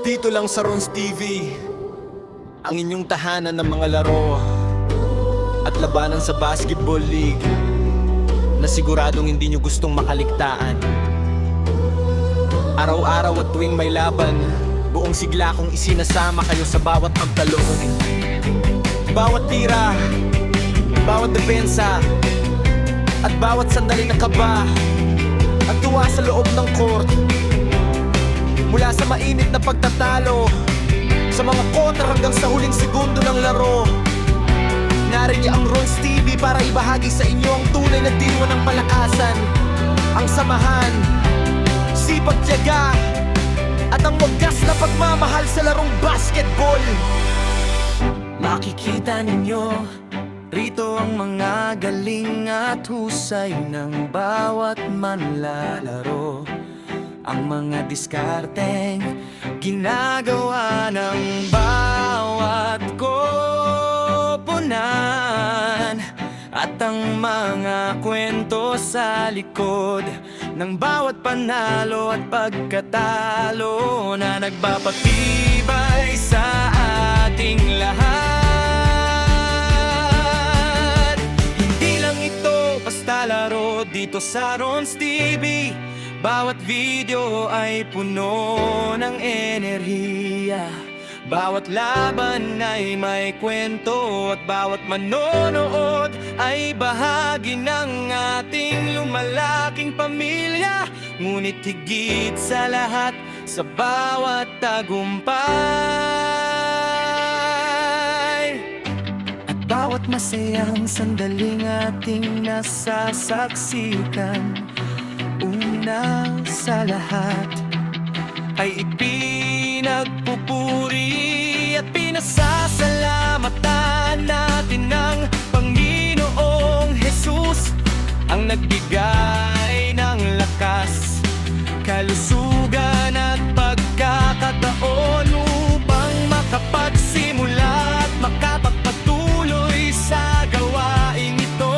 Dito lang sa Ron's TV, ang inyong tahanan ng mga laro at labanan sa basketball league na siguradong hindi nyo gustong makaligtaan. Araw-araw at tuwing may laban, buong sigla kong isinasama kayo sa bawat pagtalon. Bawat tira, bawat depensa, at bawat sandali na kaba at tuwa sa loob ng court. Mula sa mainit na pagtatalo, sa mga kontra hanggang sa huling segundo ng laro, nariyan ang Ron's TV para ibahagi sa inyo ang tunay na diwa ng palakasan, ang samahan, sipag, tiyaga, at ang wagas na pagmamahal sa larong basketball. Makikita ninyo rito ang mga galing at husay ng bawat manlalaro, ang mga diskarteng ginagawa ng bawat koponan, at ang mga kwento sa likod ng bawat panalo at pagkatalo na nagpapatibay sa ating lahat. Hindi lang ito basta laro dito sa Ron's TV. Bawat video ay puno ng enerhiya, bawat laban ay may kwento, at bawat manonood ay bahagi ng ating lumalaking pamilya. Ngunit higit sa lahat, sa bawat tagumpay at bawat masayang sandaling ating nasasaksikan, una sa lahat ay ipinagpupuri at pinasasalamatan natin ng Panginoong Jesus, ang nagbigay ng lakas, kalusugan at pagkakataon upang makapagsimula at makapagpatuloy sa gawain ito.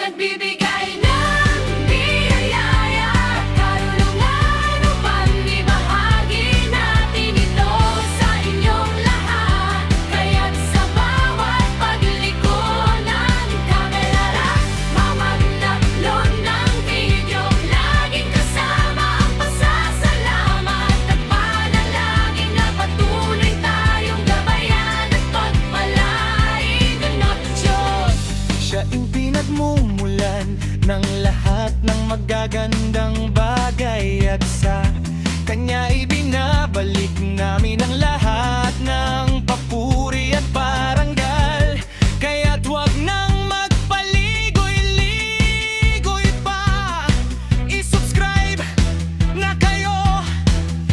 Nagbibigay ng biyaya at karunungan upang ibahagi natin ito sa inyong lahat. Kaya't sa bawat pagliko ng kamera, mamagnaplon ng video, laging kasama ang pasasalamat at panalangin na patuloy tayong gabayan at pagpalain ng Diyos. Siya ang pinagmumulan ng lahat ng magagandang bagay, at sa Kanya ibinabalik namin ang lahat ng papuri at parangal. Kaya't huwag nang magpaligoy-ligoy pa, i-subscribe na kayo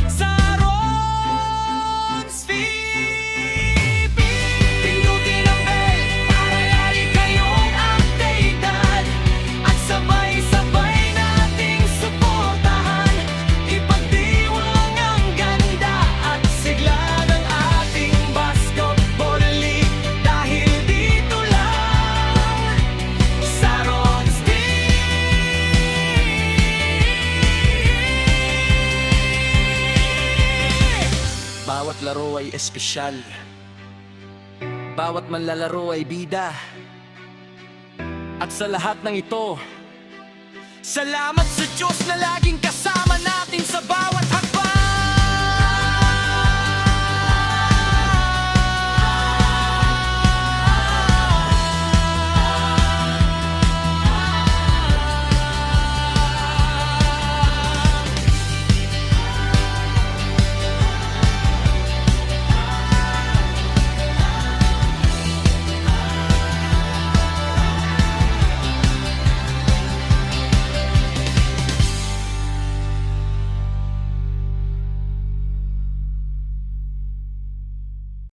sa Ron's TV. Pindutin ang bell para lagi kayong updated, at sabay-sabay nating suportahan, ipagdiwang ang ganda at sigla ng ating basketball league. Dahil dito lang sa Ron's TV. Bawat laro ay espesyal, bawat manlalaro ay bida, at sa lahat ng ito, salamat sa Diyos na laging kasama natin sa bawat hakbang.